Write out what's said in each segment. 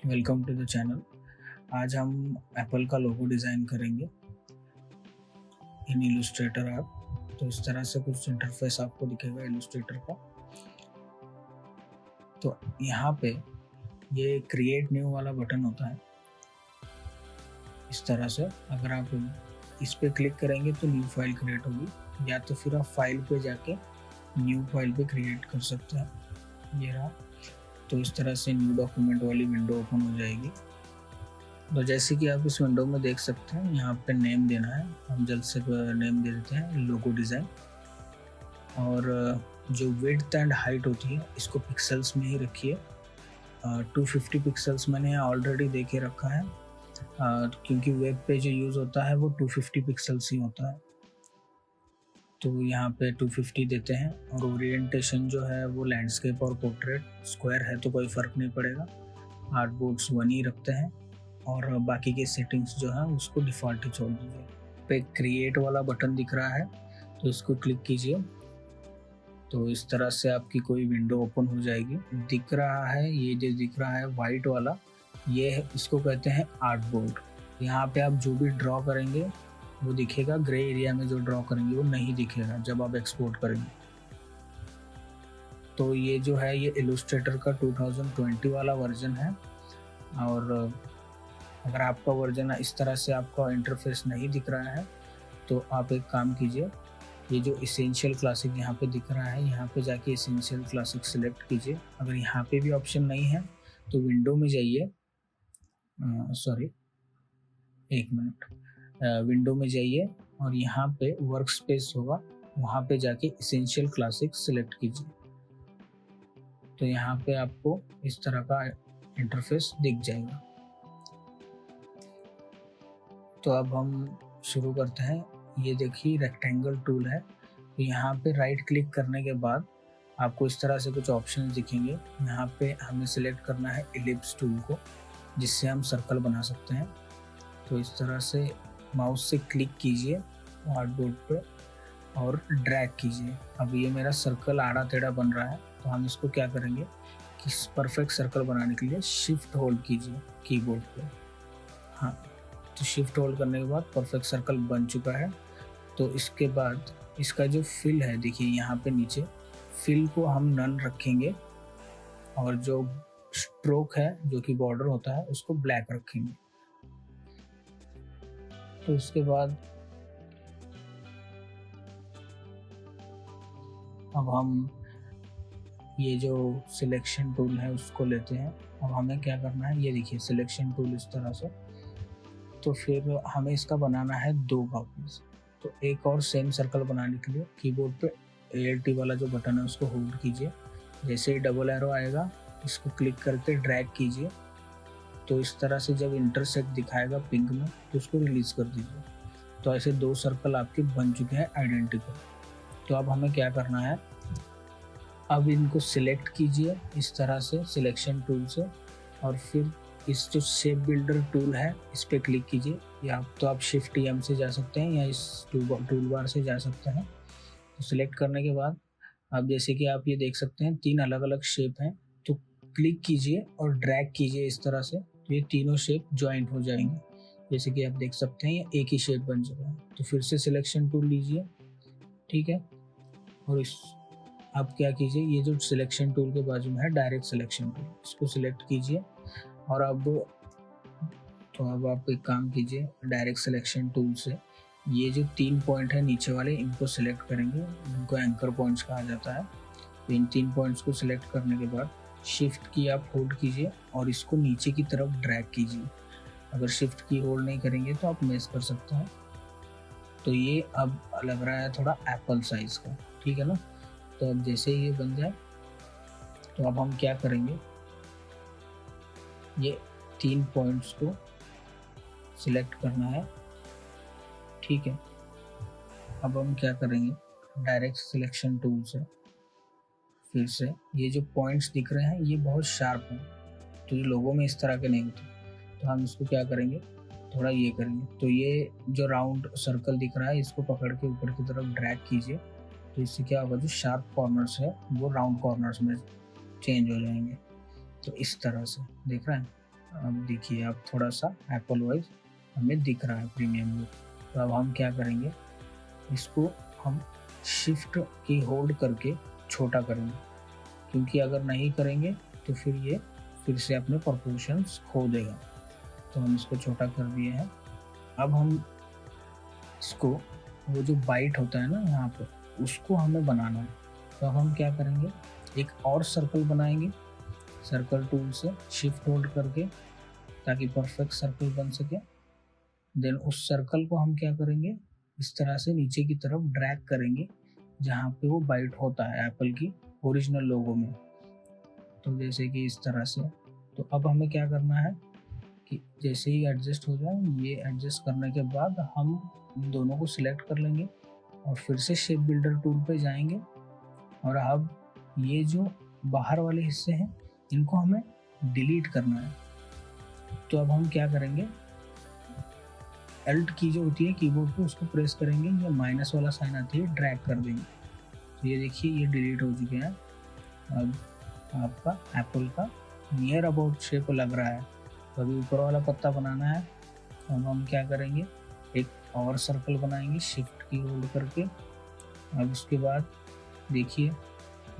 Welcome to the channel. आज हम Apple का लोगो डिज़ाइन करेंगे इन इलस्ट्रेटर ऐप। तो इस तरह से कुछ इंटरफेस आपको दिखेगा इलस्ट्रेटर का। तो यहाँ पे ये क्रिएट न्यू वाला बटन होता है। इस तरह से अगर आप इस पे क्लिक करेंगे तो न्यू फाइल क्रिएट होगी, या तो फिर आप फाइल पे जाके न्यू फाइल पे क्रिएट कर सकते हैं। ये रहा। तो इस तरह से न्यू डॉक्यूमेंट वाली विंडो ओपन हो जाएगी। तो जैसे कि आप इस विंडो में देख सकते हैं, यहाँ पे नेम देना है। हम जल्द से नेम दे देते हैं लोगो डिज़ाइन। और जो विड्थ एंड हाइट होती है इसको पिक्सल्स में ही रखिए। 250 पिक्सल्स मैंने यहाँ ऑलरेडी दे के रखा है, क्योंकि वेब पे जो यूज़ होता है वो 250 पिक्सल्स ही होता है। तो यहाँ पे 250 देते हैं। और ओरिएंटेशन जो है वो लैंडस्केप और पोर्ट्रेट। स्क्वायर है तो कोई फ़र्क नहीं पड़ेगा। आर्टबोर्ड्स 1 ही रखते हैं। और बाकी के सेटिंग्स जो है उसको डिफ़ॉल्ट ही छोड़ दीजिए। पे क्रिएट वाला बटन दिख रहा है तो इसको क्लिक कीजिए। तो इस तरह से आपकी कोई विंडो ओपन हो जाएगी। दिख रहा है, ये जो दिख रहा है वाइट वाला, ये है, इसको कहते हैं आर्टबोर्ड। यहाँ पे आप जो भी ड्रॉ करेंगे वो दिखेगा। ग्रे एरिया में जो ड्रॉ करेंगे वो नहीं दिखेगा जब आप एक्सपोर्ट करेंगे। तो ये जो है ये इलस्ट्रेटर का 2020 वाला वर्जन है। और अगर आपका वर्जन इस तरह से आपका इंटरफेस नहीं दिख रहा है तो आप एक काम कीजिए, ये जो इसेंशियल क्लासिक यहाँ पे दिख रहा है, यहाँ पे जाके इसेंशियल क्लासिक सिलेक्ट कीजिए। अगर यहाँ पे भी ऑप्शन नहीं है तो विंडो में जाइए, विंडो में जाइए और यहाँ पे वर्क स्पेस होगा, वहाँ पे जाके इसेंशियल क्लासिक सिलेक्ट कीजिए। तो यहाँ पे आपको इस तरह का इंटरफेस दिख जाएगा। तो अब हम शुरू करते हैं। ये देखिए रेक्टेंगल टूल है। तो यहाँ पे राइट क्लिक करने के बाद आपको इस तरह से कुछ ऑप्शन दिखेंगे। यहाँ पे हमें सिलेक्ट करना है इलिप्स टूल को, जिससे हम सर्कल बना सकते हैं। तो इस तरह से माउस से क्लिक कीजिए आर्टबोर्ड पे और ड्रैग कीजिए। अब ये मेरा सर्कल आड़ा टेढ़ा बन रहा है, तो हम इसको क्या करेंगे कि परफेक्ट सर्कल बनाने के लिए शिफ्ट होल्ड कीजिए कीबोर्ड पे। हाँ, तो शिफ्ट होल्ड करने के बाद परफेक्ट सर्कल बन चुका है। तो इसके बाद इसका जो फिल है, देखिए यहाँ पे नीचे फिल को हम नन रखेंगे और जो स्ट्रोक है जो कि बॉर्डर होता है उसको ब्लैक रखेंगे। तो इसके बाद अब हम ये जो सिलेक्शन टूल है उसको लेते हैं। अब हमें क्या करना है, ये देखिए सिलेक्शन टूल इस तरह से। तो फिर हमें इसका बनाना है 2 कॉपीज। तो एक और सेम सर्कल बनाने के लिए कीबोर्ड पे ALT वाला जो बटन है उसको होल्ड कीजिए। जैसे ही डबल एरो आएगा इसको क्लिक करके ड्रैग कीजिए। तो इस तरह से जब इंटरसेक्ट दिखाएगा पिंक में तो उसको रिलीज कर दीजिए। तो ऐसे 2 सर्कल आपके बन चुके हैं आइडेंटिकल। तो अब हमें क्या करना है, अब इनको सिलेक्ट कीजिए इस तरह से सिलेक्शन टूल से। और फिर इस जो शेप बिल्डर टूल है इस पर क्लिक कीजिए, या तो आप शिफ्ट EM से जा सकते हैं या इस टूल बार से जा सकते हैं। तो सिलेक्ट करने के बाद अब जैसे कि आप ये देख सकते हैं 3 अलग अलग शेप हैं। तो क्लिक कीजिए और ड्रैग कीजिए इस तरह से, तो ये तीनों शेप ज्वाइंट हो जाएंगे। जैसे कि आप देख सकते हैं ये एक ही शेप बन चुका है। तो फिर से सिलेक्शन टूल लीजिए, ठीक है। और इस अब क्या कीजिए, ये जो सिलेक्शन टूल के बाजू में है डायरेक्ट सिलेक्शन टूल, इसको सिलेक्ट कीजिए। और अब आप एक काम कीजिए, डायरेक्ट सिलेक्शन टूल से ये जो 3 पॉइंट है नीचे वाले इनको सिलेक्ट करेंगे, इनको एंकर पॉइंट्स कहा जाता है। तो इन 3 पॉइंट्स को सिलेक्ट करने के बाद शिफ्ट की आप होल्ड कीजिए और इसको नीचे की तरफ ड्रैग कीजिए। अगर शिफ्ट की होल्ड नहीं करेंगे तो आप मिस कर सकते हैं। तो ये अब लग रहा है थोड़ा एप्पल साइज का, ठीक है ना। तो अब जैसे ये बन जाए तो अब हम क्या करेंगे, ये 3 पॉइंट्स को सिलेक्ट करना है, ठीक है। अब हम क्या करेंगे, डायरेक्ट सिलेक्शन टूल से फिर से ये जो पॉइंट्स दिख रहे हैं ये बहुत शार्प हैं, तो ये लोगों में इस तरह के नहीं होते। तो हम इसको क्या करेंगे, थोड़ा ये करेंगे। तो ये जो राउंड सर्कल दिख रहा है इसको पकड़ के ऊपर की तरफ ड्रैग कीजिए। तो इससे क्या होगा, जो शार्प कॉर्नर्स है वो राउंड कॉर्नर्स में चेंज हो जाएंगे। तो इस तरह से देख रहे हैं। अब देखिए आप थोड़ा सा एप्पल वाइज हमें दिख रहा है प्रीमियम लुक। तो अब हम क्या करेंगे, इसको हम शिफ्ट की होल्ड करके छोटा करेंगे, क्योंकि अगर नहीं करेंगे तो फिर ये फिर से अपने प्रोपोर्शंस खो देगा। तो हम इसको छोटा कर दिए हैं। अब हम इसको, वो जो बाइट होता है ना यहाँ पे, उसको हमें बनाना है। तो अब हम क्या करेंगे, एक और सर्कल बनाएंगे सर्कल टूल से शिफ्ट होल्ड करके, ताकि परफेक्ट सर्कल बन सके। देन उस सर्कल को हम क्या करेंगे, इस तरह से नीचे की तरफ ड्रैग करेंगे जहाँ पे वो बाइट होता है एप्पल की ओरिजिनल लोगो में। तो जैसे कि इस तरह से। तो अब हमें क्या करना है कि जैसे ही एडजस्ट हो जाए, ये एडजस्ट करने के बाद हम इन दोनों को सिलेक्ट कर लेंगे और फिर से शेप बिल्डर टूल पे जाएंगे। और अब ये जो बाहर वाले हिस्से हैं इनको हमें डिलीट करना है। तो अब हम क्या करेंगे, अल्ट की जो होती है कीबोर्ड पे उसको प्रेस करेंगे, ये माइनस वाला साइन आती है, ड्रैग कर देंगे। तो ये देखिए ये डिलीट हो चुके हैं। अब आपका एप्पल का नियर अबाउट शेप लग रहा है। तो अभी ऊपर वाला पत्ता बनाना है। अब हम क्या करेंगे, एक और सर्कल बनाएंगे शिफ्ट की होल्ड करके। अब उसके बाद देखिए,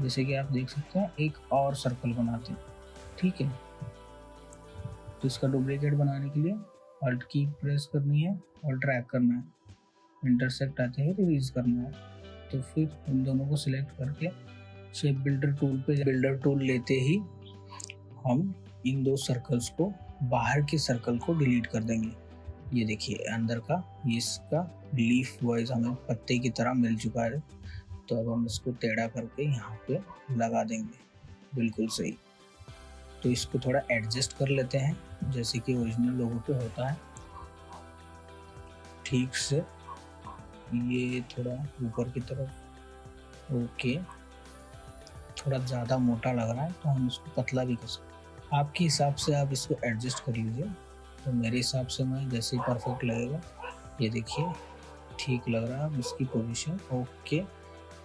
जैसे कि आप देख सकते हैं, एक और सर्कल बनाते हैं। ठीक है, तो इसका डुप्लीकेट बनाने के लिए अल्ट की प्रेस करनी है और ड्रैग करना है, इंटरसेक्ट आते ही रिलीज करना है। तो फिर इन दोनों को सिलेक्ट करके शेप बिल्डर टूल पे, बिल्डर टूल लेते ही हम इन दो सर्कल्स को, बाहर के सर्कल को डिलीट कर देंगे। ये देखिए अंदर का, ये इसका लीफ वाइज हमें पत्ते की तरह मिल चुका है। तो अब हम इसको टेढ़ा करके यहाँ पे लगा देंगे, बिल्कुल सही। तो इसको थोड़ा एडजस्ट कर लेते हैं जैसे कि ओरिजिनल लोगों पे होता है, ठीक से। ये थोड़ा ऊपर की तरफ, ओके। थोड़ा ज़्यादा मोटा लग रहा है तो हम इसको पतला भी कर सकते हैं। आपके हिसाब से आप इसको एडजस्ट कर लीजिए। तो मेरे हिसाब से मैं जैसे ही परफेक्ट लगेगा, ये देखिए ठीक लग रहा है। अब इसकी पोजीशन ओके।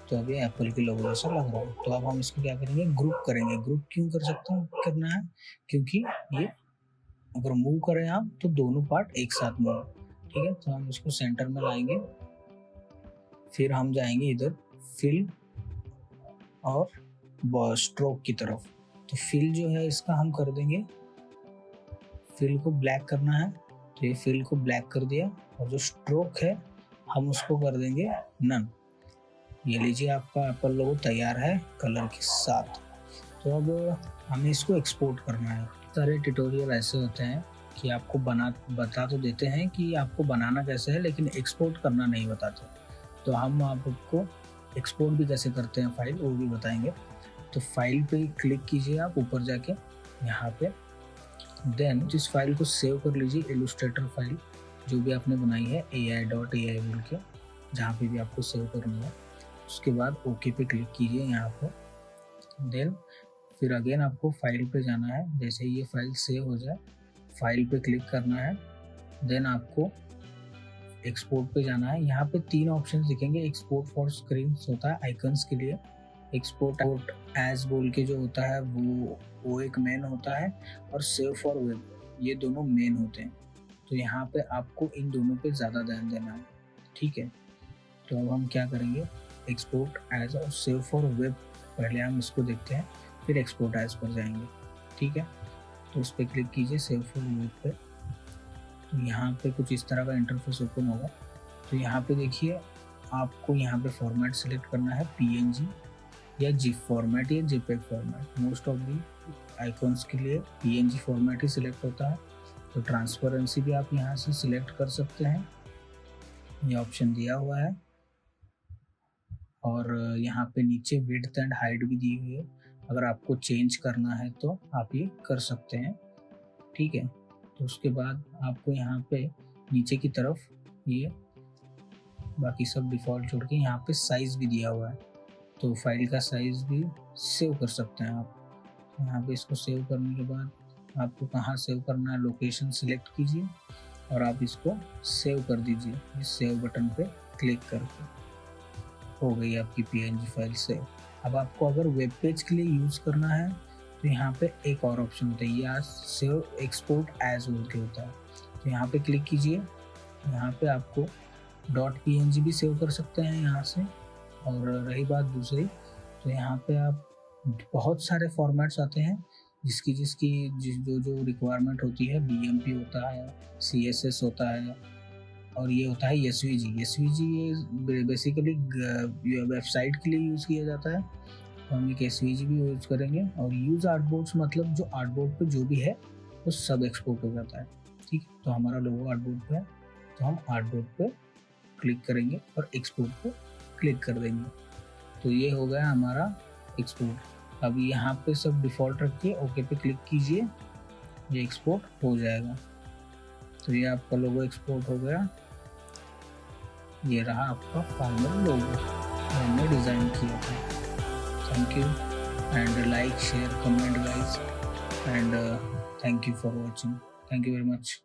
तो अभी एप्पल के लोगो जैसा लग रहा है। तो अब हम इसको क्या करेंगे, ग्रुप करेंगे। ग्रुप क्यों कर सकते हैं, करना है क्योंकि ये अगर मूव करें आप तो दोनों पार्ट एक साथ मूव। ठीक है, तो हम इसको सेंटर में लाएंगे। फिर हम जाएंगे इधर फिल और स्ट्रोक की तरफ। तो फिल जो है इसका हम कर देंगे, फिल को ब्लैक करना है तो ये फिल को ब्लैक कर दिया। और जो स्ट्रोक है हम उसको कर देंगे नन। ये लीजिए आपका एप्पल लोगो तैयार है कलर के साथ। तो अब हमें इसको एक्सपोर्ट करना है। सारे ट्यूटोरियल ऐसे होते हैं कि आपको बता तो देते हैं कि आपको बनाना कैसे है, लेकिन एक्सपोर्ट करना नहीं बताते। तो हम आपको एक्सपोर्ट भी कैसे करते हैं फाइल, वो भी बताएंगे। तो फाइल पे क्लिक कीजिए आप ऊपर जाके यहाँ पे। देन इस फाइल को सेव कर लीजिए, इलस्ट्रेटर फाइल जो भी आपने बनाई है ai.ai बोल के, जहाँ पे भी आपको सेव करनी है। उसके बाद ओके पे क्लिक कीजिए यहाँ पे। देन फिर अगेन आपको फाइल पे जाना है। जैसे ये फाइल सेव हो जाए, फाइल पे क्लिक करना है। देन आपको एक्सपोर्ट पे जाना है। यहाँ पे 3 ऑप्शन दिखेंगे। एक्सपोर्ट फॉर स्क्रीन होता है आइकन्स के लिए, एक्सपोर्ट एज बोल के जो होता है वो एक मेन होता है, और सेव फॉर वेब, ये दोनों मेन होते हैं। तो यहाँ पे आपको इन दोनों पे ज़्यादा ध्यान देना है। ठीक है, तो अब हम क्या करेंगे, एक्सपोर्ट एज और सेव फॉर वेब पहले हम इसको देखते हैं, फिर एक्सपोर्ट एज पर जाएंगे। ठीक है, तो उस पर क्लिक कीजिए सेव फॉर वेब पे। तो यहाँ पे कुछ इस तरह का इंटरफेस ओपन होगा। तो यहाँ पे देखिए आपको यहाँ पे फॉर्मेट सिलेक्ट करना है, PNG या जिप फॉर्मेट या JPEG format. Most of the icons के लिए PNG फॉर्मेट ही सिलेक्ट होता है। तो ट्रांसपेरेंसी भी आप यहाँ से सिलेक्ट कर सकते हैं, ये ऑप्शन दिया हुआ है। और यहाँ पे नीचे विड्थ एंड हाइट भी दी हुई है, अगर आपको चेंज करना है तो आप ये कर सकते हैं। ठीक है, तो उसके बाद आपको यहाँ पे नीचे की तरफ ये बाकी सब डिफ़ॉल्ट छोड़ के यहाँ पे साइज़ भी दिया हुआ है। तो फाइल का साइज़ भी सेव कर सकते हैं आप। यहाँ पे इसको सेव करने के बाद आपको कहाँ सेव करना है, लोकेशन सिलेक्ट कीजिए और आप इसको सेव कर दीजिए इस सेव बटन पे क्लिक करके। हो गई आपकी PNG फाइल सेव। अब आपको अगर वेब पेज के लिए यूज़ करना है तो यहाँ पे एक और ऑप्शन होता है, यहाँ सेव एक्सपोर्ट एज बोल के होता है। तो यहाँ पे क्लिक कीजिए। यहाँ पे आपको .png भी सेव कर सकते हैं यहाँ से। और रही बात दूसरी, तो यहाँ पे आप बहुत सारे फॉर्मेट्स आते हैं जिसकी जो रिक्वायरमेंट होती है। BMP होता है, CSS होता है, और ये होता है SVG। ये बेसिकली वेबसाइट के लिए यूज़ किया जाता है, तो हम एक SVG भी यूज़ करेंगे। और यूज़ आर्टबोर्ड्स मतलब जो आर्टबोर्ड पे जो भी है वो सब एक्सपोर्ट हो जाता है। ठीक है, तो हमारा लोगो आर्टबोर्ड पे है, तो हम आर्टबोर्ड पे क्लिक करेंगे और एक्सपोर्ट पे क्लिक कर देंगे। तो ये हो गया हमारा एक्सपोर्ट। अब यहाँ पे सब डिफ़ॉल्ट रखिए, ओके पे क्लिक कीजिए, ये एक्सपोर्ट हो जाएगा। तो ये आपका लोगो एक्सपोर्ट हो गया। ये रहा आपका फाइनल लोगो जो हमने डिज़ाइन किया था। Thank you and like share comment guys, and thank you for watching. Thank you very much.